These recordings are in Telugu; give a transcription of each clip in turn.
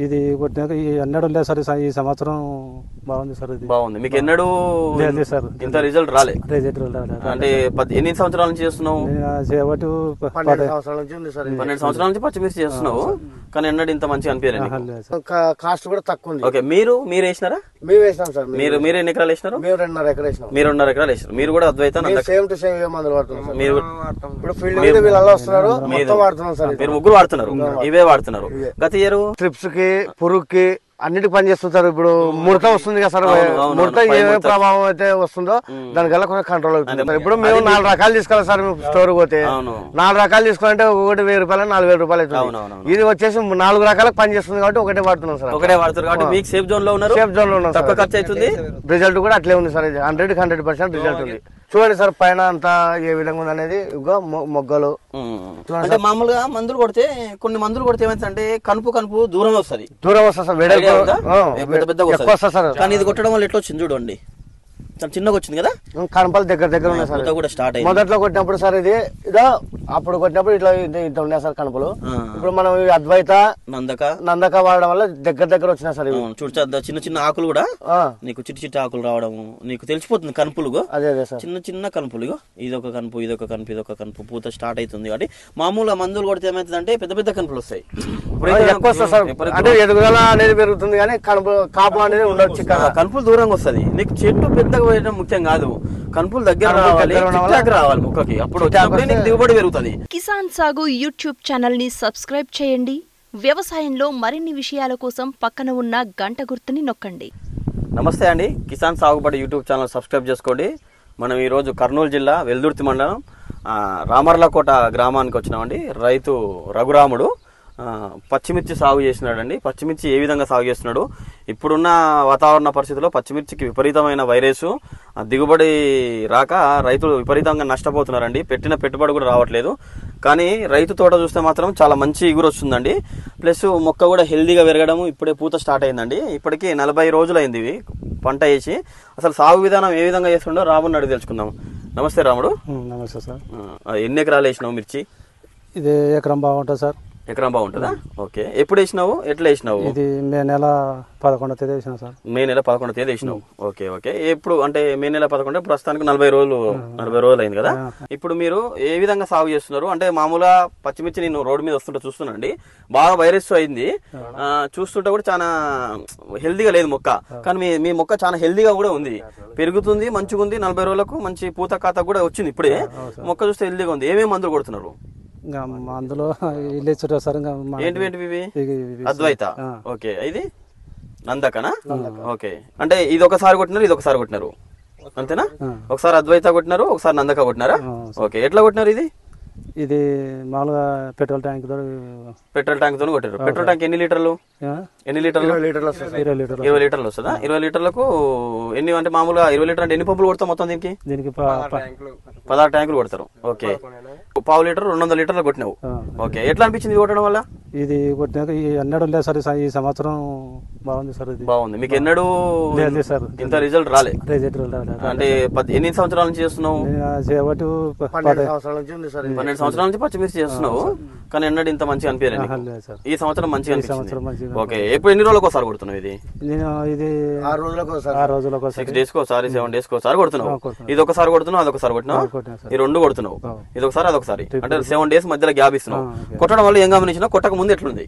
ఇది కొట్టినాక ఎన్నడూ లేదు సార్, ఈ సంవత్సరం బాగుంది సార్. ఇది బాగుంది. మీకు ఎన్నడూ లేదు సార్, ఇంత రిజల్ట్ రాలే. అంటే ఎన్ని సంవత్సరాల నుంచి చేస్తున్నావు? 12 సంవత్సరాల నుంచి ఉంది సార్. 12 సంవత్సరాల నుంచి పచ్చిమిర్చి చేస్తున్నావు, కానీ ఎన్నడూ ఇంత మంచిగా అనిపించలేదు. కాస్ట్ కూడా తక్కువ ఉంది. ఓకే, మీరు వేసినారా? మేము వేసినాం సార్. మీరు ఎన్ని ఎకరాలు వేసినారు? మేము 2.5 ఎకరాలు వేసినాం. మీరు 2.5 ఎకరాలు వేసినారు. మీరు కూడా అద్వైత సేమ్ టు సేమ్ మందులు వాడుతున్నాం. మీరు ఇప్పుడు ఫీల్డ్ మీద వీళ్ళు వస్తున్నారు, మొత్తం వాడుతున్నాం సార్. మీరు ముగ్గురు వాడుతున్నారు, ఇవే వాడుతున్నారు. గత ఇయర్ ట్రిప్స్ కి, పురుగుకి అన్నిటికి పని చేస్తుంటారు. ఇప్పుడు ముడత వస్తుంది కదా సార్, ముడత ఏ ప్రభావం అయితే వస్తుందో దానికల్లా కొంచెం కంట్రోల్ అవుతుంది. ఇప్పుడు మేము 4 రకాలు తీసుకోవాలి సార్. స్టోర్ పోతే 4 రకాలు తీసుకోవాలంటే ఒకటి 1000 రూపాయలు, 4000 రూపాయలు అవుతుంది. ఇది వచ్చేసి 4 రకాలకు పని చేస్తుంది కాబట్టి ఒకటే వాడుతున్నాం సార్. ఒకటే వాడుతున్నారు కాబట్టి మీకు సేఫ్ జోన్ లో ఉన్నారు. సేఫ్ జోన్ లో ఉన్నాం. తక్కువ ఖర్చు అవుతుంది. రిజల్ట్ కూడా అట్లే ఉంది సార్. 100% రిజల్ట్ ఉంది. చూడండి సార్, పైన అంతా ఏ విధంగా ఉంది అనేది. మొగ్గలు అంటే మామూలుగా మందులు కొడితే, కొన్ని మందులు కొడితే ఏమైందంటే కనుపు దూరం వస్తుంది సార్, పెద్ద పెద్ద. కానీ ఇది కొట్టడం వల్ల ఎట్లా వచ్చింది చూడండి, చాలా చిన్నగా వచ్చింది కదా. కనపలు దగ్గర ఉన్నాయి సార్. కూడా స్టార్ట్ అయింది. మొదట్లో కొట్టినప్పుడు సార్ ఇది అప్పుడు కొట్టినప్పుడు ఇట్లా ఇంత ఉన్నాయి సార్ కనుపలు. ఇప్పుడు మనం అద్వైత, నందక వాడడం వల్ల దగ్గర వచ్చినాయి సార్. చూడ చిన్న ఆకులు కూడా నీకు చిట్టి ఆకులు రావడం నీకు తెలిసిపోతుంది. కనుపులు అదే సార్, చిన్న కనుపులు. ఇదొక కనుపు, ఇదొక కనుపు పూత స్టార్ట్ అవుతుంది. కాబట్టి మామూలుగా మందులు కొడితే ఏమైతుందంటే పెద్ద కనుపులు వస్తాయి. ఎక్కువ వస్తుంది సార్. అంటే ఎదుగుదల అనేది పెరుగుతుంది కానీ కాపు అనేది ఉండొచ్చు. కనుపులు దూరంగా వస్తుంది. నీకు చెట్టు పెద్దగా వేయడం ముఖ్యం కాదు, కనుపులు దగ్గర రావాలి మొక్కకి. అప్పుడు దిగుబడి పెరుగుతుంది. కిసాన్ సాగు యూట్యూబ్ ఛానల్ ని సబ్స్క్రైబ్ చేయండి. వ్యవసాయంలో మరిన్ని విషయాల కోసం పక్కన ఉన్న గంట గుర్తుని నొక్కండి. నమస్తే అండి, కిసాన్ సాగుబడి యూట్యూబ్ ఛానల్ సబ్స్క్రైబ్ చేసుకోండి. మనం ఈరోజు కర్నూలు జిల్లా వెల్దుర్తి మండలం రామర్లకోట గ్రామానికి వచ్చినామండి. రైతు రఘురాముడు పచ్చిమిర్చి సాగు చేసినాడండి. పచ్చిమిర్చి ఏ విధంగా సాగు చేస్తున్నాడు, ఇప్పుడున్న వాతావరణ పరిస్థితుల్లో పచ్చిమిర్చికి విపరీతమైన వైరస్, దిగుబడి రాక రైతులు విపరీతంగా నష్టపోతున్నారండి. పెట్టిన పెట్టుబడి కూడా రావట్లేదు. కానీ రైతు తోట చూస్తే మాత్రం చాలా మంచి ఇగురు వస్తుందండి. ప్లస్ మొక్క కూడా హెల్దీగా పెరగడం, ఇప్పుడే పూత స్టార్ట్ అయిందండి. ఇప్పటికీ 40 రోజులు అయింది ఇవి పంట వేసి. అసలు సాగు విధానం ఏ విధంగా చేస్తుండో రాముడిని అడిగి తెలుసుకుందాం. నమస్తే రాముడు. నమస్తే సార్. ఎన్ని ఎకరాలు వేసినావు మిర్చి? ఇది ఎకరం బాగుంటుంది సార్. ఎకరం బాగుంటుందా? ఓకే. ఎప్పుడు వేసినావు, ఎట్లా వేసినావు? ఇది మే నెల 11వ తేదీ వేసినావు సార్. మే నెల 11వ తేదీ వేసినావు. ఓకే. ఎప్పుడు అంటే మే నెల 11 ప్రస్తుతానికి 40 రోజులు అయింది కదా. ఇప్పుడు మీరు ఏ విధంగా సాగు చేస్తున్నారు? అంటే మామూలుగా పచ్చిమిర్చి నేను రోడ్డు మీద వస్తుంటే చూస్తున్నాండి, బాగా వైరస్ అయింది. చూస్తుంటే కూడా చాలా హెల్దీగా లేదు మొక్క. కానీ మీ మొక్క చాలా హెల్దీగా కూడా ఉంది, పెరుగుతుంది, మంచిగా ఉంది. 40 రోజులకు మంచి పూత ఖాతా కూడా వచ్చింది. ఇప్పుడే మొక్క చూస్తే హెల్దీగా ఉంది. ఏమేమి మందులు కొడుతున్నారు? అందులో సార్ ఏంటివి? అద్వైత. ఓకే. ఇది నందకనా? ఓకే. అంటే ఇది ఒకసారి కొట్టినారు, ఇది ఒకసారి కొట్టినారు, అంతేనా? ఒకసారి అద్వైత కొట్టినారు, ఒకసారి నందక కొట్టినారా? ఓకే. ఎట్లా కొట్టినారు ఇది? ఇది మామూలుగా పెట్రోల్ ట్యాంక్ తో కొట్టారు. పెట్రోల్ ట్యాంక్ ఎన్ని లీటర్లు? 20 లీటర్లు వస్తుందా? 20 లీటర్లకు ఎన్ని అంటే మామూలుగా 20 లీటర్ అంటే ఎన్ని పంపులు కొడతాం మొత్తం దీనికి? 16 ట్యాంకులు కొడతారు. ఓకే. 1/2 లీటర్ 200 లీటర్లు కొట్టినావు. ఓకే. ఎట్లా అనిపించింది కొట్టడం వల్ల? ఇది కొట్టినాక ఎన్నడూ లేదు సార్, ఈ సంవత్సరం బాగుంది సార్. ఇది బాగుంది. మీకు ఎన్నడూ లేదు సార్, ఇంత రిజల్ట్ రాలే. అంటే ఎన్ని సంవత్సరాల నుంచి చేస్తున్నావు? 12 సంవత్సరాల నుంచి ఉంది సార్. 12 సంవత్సరాల నుంచి పచ్చిమిర్చి చేస్తున్నావు, కానీ ఎన్నడూ ఇంత మంచిగా అనిపించలేదు. ఈ సంవత్సరం మంచిగా అనిపించింది. ఓకే. ఎప్పుడు ఎన్ని రోజులకు ఒకసారి కొడుతున్నావు ఇది? నేను ఇది 6 రోజులకు 6 డేస్ కి ఒకసారి, 7 డేస్ కి ఒకసారి కొడుతున్నావు. ఇది ఒకసారి కొడుతున్నావు, అదొకసారి కొట్టినావు, ఈ 2 కొడుతున్నావు. ఇది ఒకసారి అదొకసారి, అంటే 7 డేస్ మధ్యలో గ్యాప్ ఇస్తున్నావు. కొట్టడం వల్ల ఏం గమనించినా కొట్టక ముందు ఎట్లుంది?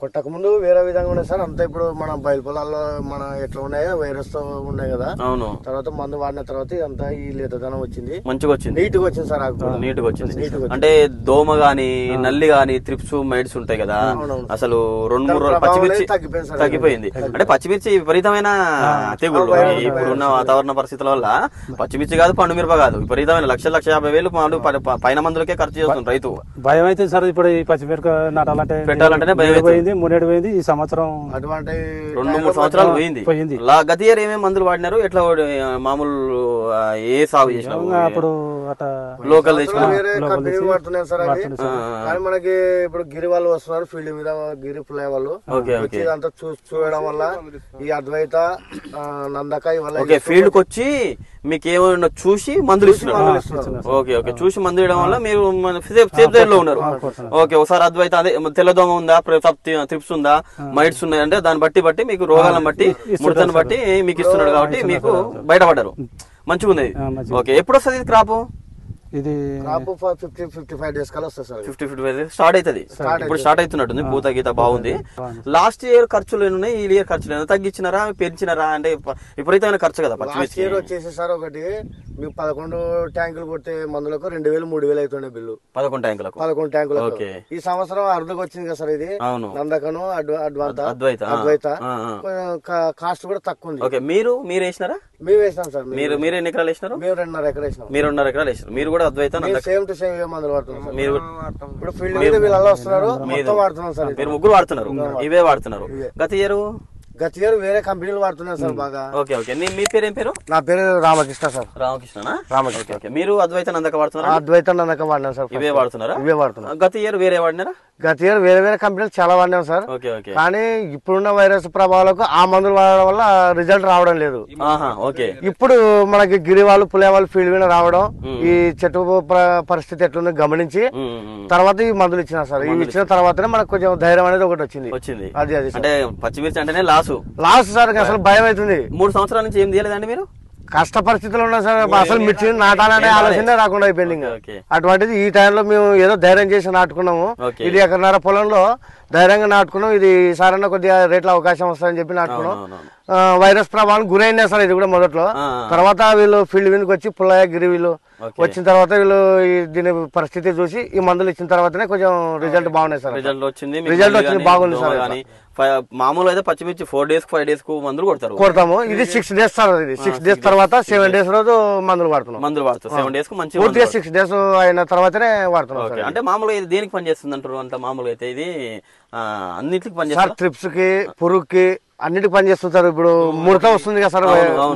కొట్టక ముందు వేరే విధంగా ఉన్నాయి సార్. అంతా ఇప్పుడు మన బయలు పొలాల్లో మన ఎట్లా ఉన్నాయో వైరస్ తో ఉన్నాయి కదా. అవును. తర్వాత మందు వాడిన తర్వాత ఇదంతా ఈ లేతదనం వచ్చింది, మంచిగా వచ్చింది, నీట్ గా వచ్చింది సార్. నీట్ గా వచ్చింది. అంటే దోమ గాని, నల్లి గాని, త్రిప్స్, మైడ్స్ ఉంటాయి కదా. అసలు 2-3 రోజులు పచ్చిమిర్చి తగ్గిపోయింది. అంటే పచ్చిమిర్చి విపరీతమైన తెగుళ్ళు ఇప్పుడున్న వాతావరణ పరిస్థితుల వల్ల. పచ్చిమిర్చి కాదు, పండు మిరప కాదు, విపరీతమైన 1,50,000 పైన మందులకే ఖర్చు చేస్తుంది రైతు. భయం అయితే సార్ ఇప్పుడు ఈ పచ్చిమిరప పెట్టాలంటేనే భయం. మునేడిపోయింది ఈ సంవత్సరం. అటువంటి 2-3 సంవత్సరాలు పోయింది. గత ఇయర్ ఏమేమి మందులు వాడినారు? ఎట్లా మామూలు ఏ సాగు చేసినావు? అప్పుడు లోకల్ వేరే కంపెనీ వాడుతున్నాయి సార్ అది. కానీ మనకి ఇప్పుడు గిరి వాళ్ళు వస్తున్నారు ఫీల్డ్ మీద, గిరి పుల్లయ్య వాళ్ళు వచ్చి అంతా చూడడం వల్ల ఈ అద్వైత నందక ఇవాళ ఫీల్డ్ కి వచ్చి మీకు ఏమైనా చూసి మందులు ఇస్తున్నారు. ఓకే ఓకే, చూసి మందు ఇవ్వడం వల్ల మీరు సేఫ్ సైడ్ లో ఉన్నారు. ఓకే, ఒకసారి అద్వైత అదే తెల్లదోమ ఉందా, త్రిప్స్ ఉందా, మైట్స్ ఉన్నాయి అంటే దాన్ని బట్టి మీకు రోగాలను బట్టి ముడతను బట్టి మీకు ఇస్తున్నాడు కాబట్టి మీకు బయటపడ్డారు. మంచిగా ఉంది. ఓకే, ఎప్పుడు వస్తుంది ఇది క్రాప్? ఇది 55 డేస్ కల్లా వస్తుంది సార్. 55 డేస్ స్టార్ట్ అవుతుంది. ఇప్పుడు స్టార్ట్ అవుతున్నట్టుంది. పూత గీత బాగుంది. లాస్ట్ ఇయర్ ఖర్చులు ఏమున్నాయి, ఈ ఇయర్ ఖర్చులు ఏమైనా తగ్గించినారా, పెంచినారా? అంటే విపరీతమైన ఖర్చు కదా లాస్ట్ ఇయర్ వచ్చేసి సార్. ఒకటి మీకు 11 ట్యాంకులు కొట్టే మందులకు 2000 3000 అవుతుండే బిల్లు. 11 ట్యాంకులకు. ఈ సంవత్సరం అర్ధకు వచ్చింది కదా సార్ ఇది. నందకను అద్వైత కాస్ట్ కూడా తక్కువ ఉంది. ఓకే, మీరు వేసినారా? మేము వేసినాం సార్. మీరు ఎన్ని ఎకరాలు వేసినారు? మేము 2.5 ఎకరాలు వేసినాం. మీరు 2.5 ఎకరాలు వేసినారు. మీరు కూడా అద్వైత సేమ్ టు సేమ్ మందులు వాడుతున్నాం. మీరు ఇప్పుడు ఫీల్డ్ మీద వీళ్ళు వస్తున్నారు, మొత్తం వాడుతున్నాం సార్. మీరు ముగ్గురు వాడుతున్నారు, ఇవే వాడుతున్నారు. గత ఇయర్ వేరే కంపెనీలు వాడుతున్నారు సార్ బాగా. ఓకే ఓకే, మీ పేరు ఏం పేరు? నా పేరు రామకృష్ణ సార్. రామకృష్ణ. ఓకే, మీరు అద్వైత నందక వాడుతున్నారు? అద్వైత నందక వాడినాం సార్. ఇవే వాడుతున్నారా? ఇవే వాడుతున్నాం. గత ఇయర్ వేరే వాడినారా? గత ఇయర్ వేరే కంపెనీలు చాలా వాడినాం సార్. కానీ ఇప్పుడున్న వైరస్ ప్రభావాలకు ఆ మందులు వాడడం వల్ల రిజల్ట్ రావడం లేదు. ఇప్పుడు మనకి గిరి వాళ్ళు పులే వాళ్ళు ఫీల్డ్ మీద రావడం, ఈ చెట్టు పరిస్థితి ఎట్లుందో గమనించి తర్వాత ఈ మందులు ఇచ్చిన సార్. ఇవి ఇచ్చిన తర్వాతనే మనకు కొంచెం ధైర్యం అనేది ఒకటి వచ్చింది. అది అంటే పచ్చిమిర్చి అంటేనే లాస్ సార్. అసలు భయం అవుతుంది. 3 సంవత్సరాల నుంచి ఏం చేయలేదండి మీరు? కష్ట పరిస్థితులు ఉన్నా సార్. అసలు మిర్చి నాటాలనే ఆలోచన రాకుండా అయిపోయింది. అటువంటిది ఈ టైంలో మేము ఏదో ధైర్యం చేసి నాటుకున్నాము. ఇది ఎకరన్నర పొలంలో ధైర్యంగా నాటుకున్నాం. ఇది సారన్న కొద్దిగా రేట్ల అవకాశం వస్తుందని చెప్పి నాటుకున్నాం. వైరస్ ప్రభావం గురైనా సార్ ఇది కూడా మొదట్లో. తర్వాత వీళ్ళు ఫీల్డ్ మీదకి వచ్చి పుల్లయ్య గిరి వీళ్ళు వచ్చిన తర్వాత వీళ్ళు దీని పరిస్థితి చూసి ఈ మందులు ఇచ్చిన తర్వాతనే కొంచెం రిజల్ట్ బాగున్నాయి సార్. రిజల్ట్ వచ్చింది బాగుంది సార్. మామూలు అయితే పచ్చిమిర్చి 4 days 5 days కు మందులు కొడతాము. ఇది 6 days సార్. ఇది 6 days తర్వాత 7 days రోజు మందులు వాడుతాం. 7 days కు మంచి పూర్తిగా 6 days అయిన తర్వాతనే వాడుతున్నాం. అంటే మామూలుగా ఇది దేనికి పనిచేస్తుంది అంటారు? అంత మామూలుగా అయితే ఇది అన్నిటికి పనిచేస్తారు. ట్రిప్స్ కి, పురుగుకి, అన్నిటికి పనిచేస్తుంటారు. ఇప్పుడు ముడత వస్తుంది కదా సార్.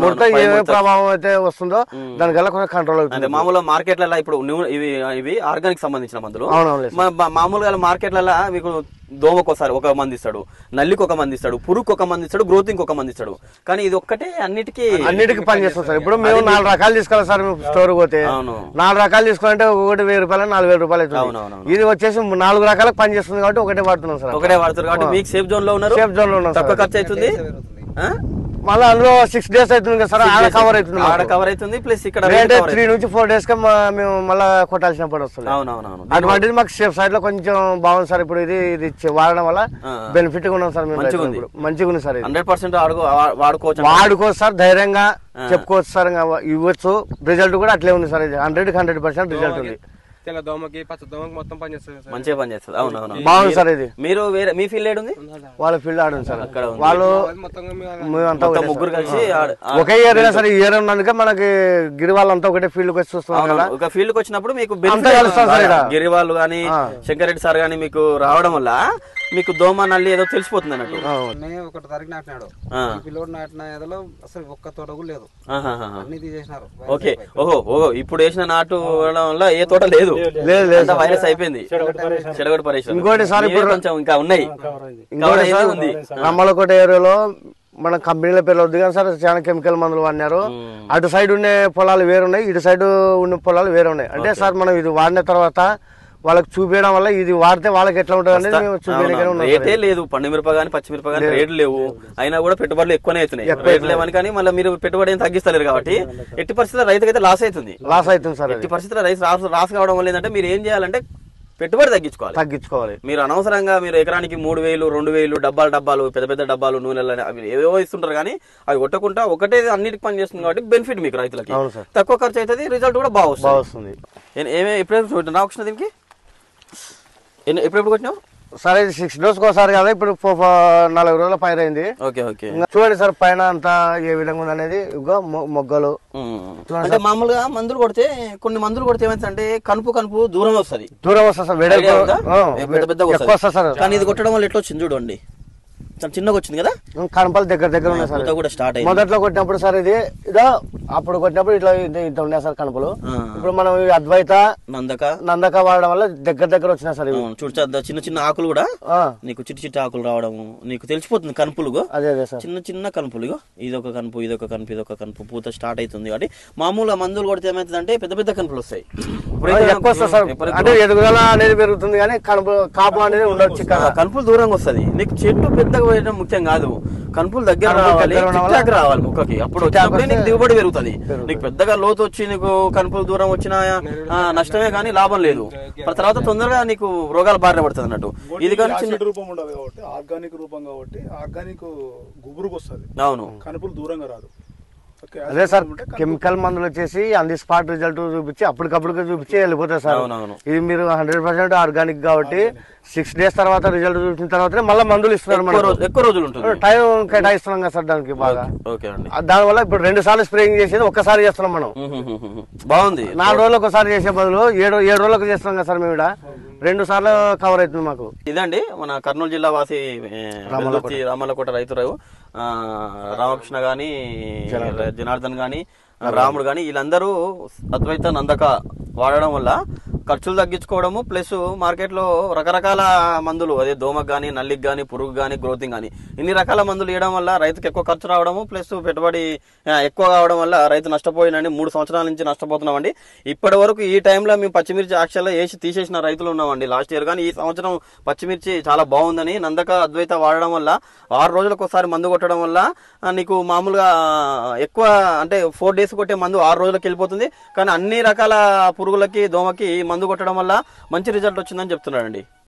ముడత ఏ ప్రభావం అయితే వస్తుందో దానికల్లా కొంచెం కంట్రోల్ అవుతుంది. మామూలుగా మార్కెట్లలో ఇప్పుడు ఇవి ఆర్గానిక్ సంబంధించిన మందులు. మామూలుగా మార్కెట్లలో మీకు దోమకు ఒక మంది ఇస్తాడు, నల్లికి ఒక మంది ఇస్తాడు, పురుగుకి ఒక మంది ఇస్తాడు, గ్రోతింగ్ ఒక మంది ఇస్తాడు. కానీ ఇది ఒక్కటే అన్నిటికీ పనిచేస్తుంది సార్. ఇప్పుడు మేము 4 రకాలు తీసుకోవాలి సార్. స్టోర్ పోతే 4 రకాలు తీసుకోవాలంటే ఒకటి 1000 రూపాయలు 4000 రూపాయలు అవుతుంది. ఇది వచ్చేసి 4 రకాలకు పనిచేస్తుంది కాబట్టి ఒకటే వాడుతున్నాం సార్. ఒకటే వాడుతున్నారు కాబట్టి మీకు సేఫ్ జోన్ లో ఉన్నారు. సేఫ్ జోన్ లో ఉన్నాం. తక్కువ ఖర్చు అవుతుంది. మళ్ళీ అందులో 6 days అవుతుంది కదా సార్. ఆడ కవర్ అవుతుంది. ప్లస్ ఇక్కడ 3 నుంచి 4 days గా మేము మళ్ళీ కొట్టాల్సిన పని వస్తుంది. అటువంటిది మాకు సేఫ్ సైడ్ లో కొంచెం బాగుంది సార్. ఇప్పుడు ఇది వాడడం వల్ల బెనిఫిట్ గా ఉన్నాం సార్. మంచిగా ఉంది సార్. 100% వాడుకోవచ్చు సార్. ధైర్యంగా చెప్పుకోవచ్చు సార్. ఇవ్వచ్చు. రిజల్ట్ కూడా అట్లే ఉంది సార్. ఇది 100% రిజల్ట్ ఉంది. తెల్లదోమకి పచ్చదోమకి మొత్తం పనిచేస్తుంది. మంచిగా పనిచేస్తుంది. అవునవును, బాగుంది సార్. ఇది మీరు మీ ఫీల్డ్ ఏడు ఉంది? వాళ్ళ ఫీల్డ్ ఆడుంది సార్. అక్కడ వాళ్ళు ముగ్గురు కలిసి ఒకే ఏరియా సార్. ఈ ఏరియా ఉన్నందుకే మనకి గిరి వాళ్ళంతా ఒకటే ఫీల్డ్ వచ్చి చూస్తున్నాం కదా. ఒక ఫీల్డ్ కి వచ్చినప్పుడు మీకు గిరి వాళ్ళు గానీ శంకరెడ్డి సార్ గానీ మీకు రావడం వల్ల మీకు దోమ నల్లి ఏదో తెలిసిపోతుంది అన్నట్టు. 1 తారీఖు నాటినాడు పిల్లోడు. నాటిన ఏదో అసలు ఒక్క తోట కూడా లేదు. అన్ని తీసేసినారు. ఓకే, ఓహో ఇప్పుడు వేసిన నాటు వల్ల ఏ తోట లేదు. వైరస్ అయిపోయింది. చెడగొట్టు పరిశ్రమ. ఇంకోటి సార్ ఇప్పుడు కొంచెం ఇంకా ఉన్నాయి. ఉంది రమ్మలకోట ఏరియాలో మన కంపెనీల పేర్లు వద్దు కానీ సార్. చాలా కెమికల్ మందులు వాడినారు. అటు సైడ్ ఉండే పొలాలు వేరున్నాయి, ఇటు సైడ్ ఉండే పొలాలు వేరే ఉన్నాయి. అంటే సార్ మనం ఇది వాడిన తర్వాత వాళ్ళకి చూపించడం వల్ల ఇది వాడితే వాళ్ళకి ఎట్లా ఉంటుంది అనేది చూపించడానికి రేటే లేదు. పండు మిరప గానీ పచ్చిమిరప గానీ రేట్లు లేవు. అయినా కూడా పెట్టుబడులు ఎక్కువనే అవుతున్నాయి. రేట్లు లేవని కానీ మళ్ళీ మీరు పెట్టుబడి ఏం తగ్గిస్తలేరు కాబట్టి ఎట్టి పరిస్థితుల్లో రైతుకైతే లాస్ అవుతుంది సార్. ఎట్టి పరిస్థితుల్లో రైతు లాస్ కావడం వల్ల ఏంటంటే మీరు ఏం చేయాలంటే పెట్టుబడి తగ్గించుకోవాలి. మీరు అనవసరంగా మీరు ఎకరానికి 3000 2000 డబ్బాలు పెద్ద డబ్బాలు నూనెలు అవి ఏవో ఇస్తుంటారు. కానీ అవి కొట్టకుండా ఒకటే అన్నిటికి పని చేస్తుంది కాబట్టి బెనిఫిట్ మీకు రైతులకి. తక్కువ ఖర్చు అవుతుంది, రిజల్ట్ కూడా బాగుంది. ఎప్పుడైతే నాకు వచ్చిన దీనికి ఎప్పుడు కొట్టినావు సార్? ఇది 6 days ఒకసారి కదా. ఇప్పుడు 4 రోజుల పైన అయింది. చూడండి సార్ పైన అంతా ఏ విధంగా ఉంది అనేది. మొగ్గలు అంటే మామూలుగా మందులు కొడితే కొన్ని మందులు కొడితే ఏమైందంటే కనుపు దూరం వస్తుంది సార్. పెద్ద సార్. కానీ ఇది కొట్టడం వల్ల ఎట్లా వచ్చింది చూడండి. చిన్నగా వచ్చింది కదా. కనపాలు దగ్గర ఉన్నాయి సార్. కూడా స్టార్ట్ అయింది. మొదట్లో కొట్టినప్పుడు సార్ ఇది అప్పుడు కొట్టినప్పుడు ఇట్లా ఇంత ఉన్నాయి సార్ కనుపులు. ఇప్పుడు మనం అద్వైత నందక వాడడం వల్ల దగ్గర వచ్చినాయి సార్. చూడ చిన్న చిన్న ఆకులు కూడా నీకు చిట్టి ఆకులు రావడము నీకు తెలిసిపోతుంది కనుపులు. అదే సార్ చిన్న చిన్న కనుపులు. ఇదొక కనుపు ఇదొక కనుపు ఇదొక కనుపు పూత స్టార్ట్ అవుతుంది కాబట్టి మామూలుగా మందులు కొడితే ఏమవుతుందంటే పెద్ద పెద్ద కనుపులు వస్తాయి. ఎక్కువ వస్తుంది సార్. అంటే ఎదుగుదల అనేది పెరుగుతుంది కానీ కాపు అనేది ఉండొచ్చు. కనుపులు దూరంగా వస్తుంది. నీకు చెట్టు పెద్దగా పోయడం ముఖ్యం కాదు, కనుపులు దగ్గర రావాలి ముక్కకి. అప్పుడు నీకు దిగుబడి పెరుగుతుంది. నీకు పెద్దగా లోతు వచ్చి నీకు కనుపులు దూరం వచ్చిన నష్టమే కానీ లాభం లేదు. తర్వాత తొందరగా నీకు రోగాలు బారిన పడుతుంది అన్నట్టు. ఇది కానీ చిన్న రూపం ఉండదు కాబట్టి ఆర్గానిక్ రూపం కాబట్టి ఆర్గానిక్ గుబురుకు వస్తుంది. అవును, కనుపులు దూరంగా రాదు. అదే సార్ కెమికల్ మందులు వచ్చేసి ఆన్ ది స్పాట్ రిజల్ట్ చూపించి అప్పటికప్పుడు చూపించి వెళ్ళిపోతాయి సార్. ఇది మీరు 100% ఆర్గానిక్ కాబట్టి 6 days తర్వాత రిజల్ట్ చూసిన తర్వాత మళ్ళీ మందులు ఇస్తున్నారు. ఎక్కువ రోజులు ఉంటుంది, టైం కేటాయిస్తున్నాం కదా సార్ దానికి బాగా. దానివల్ల ఇప్పుడు 2 సార్లు స్ప్రేయింగ్ చేసేది ఒక్కసారి చేస్తున్నాం మనం. బాగుంది. 4 రోజులు ఒకసారి చేసే బదులు 7 రోజులకు చేస్తున్నాం కదా సార్. మేము 2 సార్లు కవర్ అవుతుంది మాకు. ఇదండి మన కర్నూలు జిల్లా వాసి రామల్లకోట రైతు రామకృష్ణ గాని జనార్దన్ గాని రాముడు గాని వీళ్ళందరూ అద్వైత నందక వాడడం వల్ల ఖర్చులు తగ్గించుకోవడము ప్లస్ మార్కెట్లో రకరకాల మందులు అదే దోమకు కానీ నల్లికి కానీ పురుగు కానీ గ్రోతింగ్ కానీ ఇన్ని రకాల మందులు వేయడం వల్ల రైతుకు ఎక్కువ ఖర్చు రావడము ప్లస్ పెట్టుబడి ఎక్కువ కావడం వల్ల రైతు నష్టపోయినండి. 3 సంవత్సరాల నుంచి నష్టపోతున్నామండి. ఇప్పటి వరకు ఈ టైంలో మేము పచ్చిమిర్చి యాక్చువల్గా వేసి తీసేసిన రైతులు ఉన్నామండి లాస్ట్ ఇయర్. కానీ ఈ సంవత్సరం పచ్చిమిర్చి చాలా బాగుందని నందక అద్వైత వాడడం వల్ల 6 రోజులకు ఒకసారి మందు కొట్టడం వల్ల నీకు మామూలుగా ఎక్కువ అంటే 4 days కొట్టే మందు 6 రోజులకు వెళ్ళిపోతుంది. కానీ అన్ని రకాల పురుగులకి దోమకి మందు కొట్టడం వల్ల మంచి రిజల్ట్ వచ్చిందని చెప్తున్నాడండి.